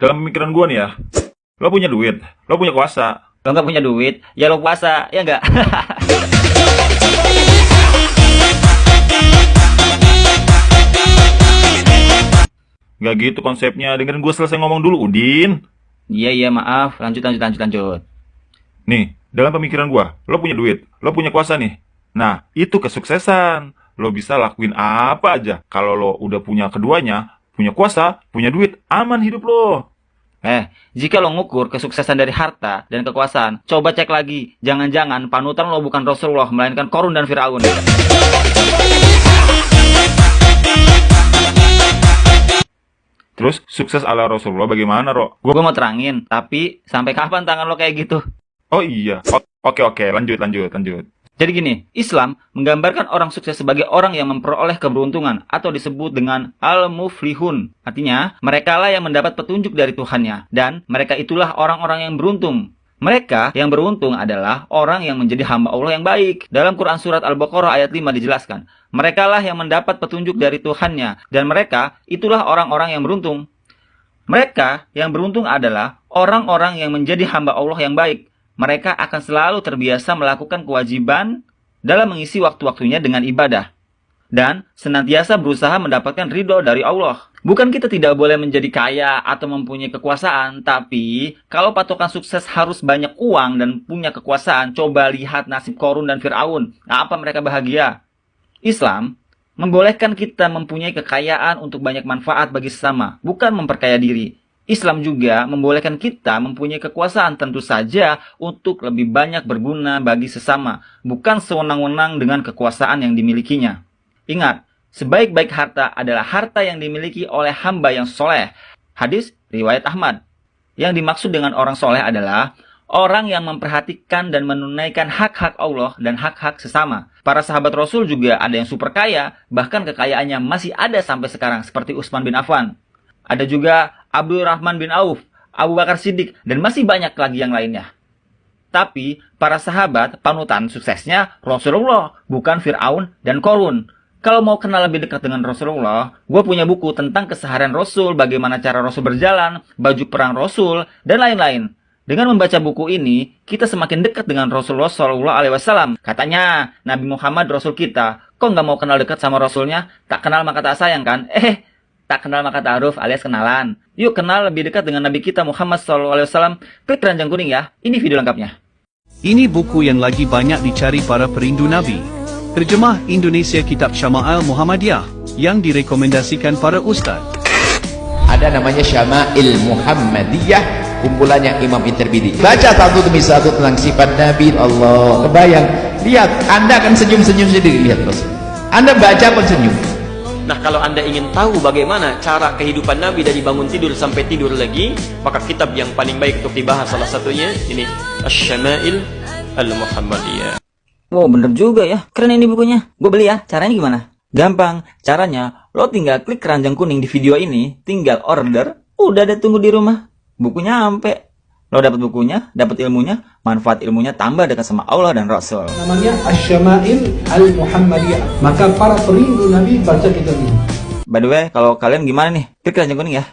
dalam pemikiran gua nih ya, lo punya duit, lo punya kuasa. Lo nggak punya duit, ya lo puasa, ya nggak? Gak gitu konsepnya, dengerin gue selesai ngomong dulu, Udin. Iya, maaf. Lanjut. Nih, dalam pemikiran gue, lo punya duit, lo punya kuasa nih. Nah, itu kesuksesan. Lo bisa lakuin apa aja. Kalau lo udah punya keduanya, punya kuasa, punya duit, aman hidup lo. Jika lo ngukur kesuksesan dari harta dan kekuasaan, coba cek lagi. Jangan-jangan panutan lo bukan Rasulullah, melainkan Korun dan Firaun. Terus, sukses ala Rasulullah bagaimana, Ro? Gue mau terangin, tapi sampai kapan tangan lo kayak gitu? Oh iya, oke, lanjut. Jadi gini, Islam menggambarkan orang sukses sebagai orang yang memperoleh keberuntungan atau disebut dengan al-muflihun. Artinya, mereka lah yang mendapat petunjuk dari Tuhannya, dan mereka itulah orang-orang yang beruntung. Mereka yang beruntung adalah orang yang menjadi hamba Allah yang baik. Dalam Quran Surat Al-Baqarah ayat 5 dijelaskan, mereka lah yang mendapat petunjuk dari Tuhannya, dan mereka itulah orang-orang yang beruntung. Mereka yang beruntung adalah orang-orang yang menjadi hamba Allah yang baik. Mereka akan selalu terbiasa melakukan kewajiban dalam mengisi waktu-waktunya dengan ibadah. Dan senantiasa berusaha mendapatkan ridho dari Allah. Bukan kita tidak boleh menjadi kaya atau mempunyai kekuasaan, tapi kalau patokan sukses harus banyak uang dan punya kekuasaan, coba lihat nasib Korun dan Firaun. Apa mereka bahagia? Islam membolehkan kita mempunyai kekayaan untuk banyak manfaat bagi sesama, bukan memperkaya diri. Islam juga membolehkan kita mempunyai kekuasaan tentu saja untuk lebih banyak berguna bagi sesama, bukan sewenang-wenang dengan kekuasaan yang dimilikinya. Ingat, sebaik-baik harta adalah harta yang dimiliki oleh hamba yang soleh. Hadis riwayat Ahmad. Yang dimaksud dengan orang soleh adalah orang yang memperhatikan dan menunaikan hak-hak Allah dan hak-hak sesama. Para sahabat Rasul juga ada yang super kaya, bahkan kekayaannya masih ada sampai sekarang, seperti Utsman bin Affan. Ada juga Abdurrahman bin Auf, Abu Bakar Siddiq, dan masih banyak lagi yang lainnya. Tapi, para sahabat panutan suksesnya Rasulullah, bukan Fir'aun dan Korun. Kalau mau kenal lebih dekat dengan Rasulullah, gue punya buku tentang keseharian Rasul, bagaimana cara Rasul berjalan, baju perang Rasul, dan lain-lain. Dengan membaca buku ini, kita semakin dekat dengan Rasulullah SAW. Katanya, Nabi Muhammad Rasul kita. Kok nggak mau kenal dekat sama Rasulnya? Tak kenal maka tak sayang kan? Tak kenal maka ta'aruf alias kenalan. Yuk kenal lebih dekat dengan Nabi kita Muhammad SAW. Klik keranjang kuning ya. Ini video lengkapnya. Ini buku yang lagi banyak dicari para perindu Nabi. Terjemah Indonesia Kitab Syama'il Muhammadiyah yang direkomendasikan para ustaz. Ada namanya Syama'il Muhammadiyah, kumpulannya Imam At-Tirmidzi. Baca satu demi satu tentang sifat Nabi. Allah, kebayang. Lihat, Anda akan senyum-senyum sendiri. Lihat terus. Anda baca pun senyum. Nah, kalau Anda ingin tahu bagaimana cara kehidupan Nabi dari bangun tidur sampai tidur lagi, maka kitab yang paling baik untuk dibahas salah satunya ini Asy-Syama'il Al-Muhammadiyah. Wow, bener juga ya. Keren ini bukunya. Gue beli ya. Caranya gimana? Gampang. Caranya, lo tinggal klik keranjang kuning di video ini, tinggal order, udah ada tunggu di rumah. Bukunya sampai. Lo dapat bukunya, dapat ilmunya, manfaat ilmunya tambah dekat sama Allah dan Rasul. Namanya Asy-Syama'il Al-Muhammadiyah. Maka para perindu Nabi baca kitab ini. By the way, kalau kalian gimana nih? Klik keranjang kuning ya.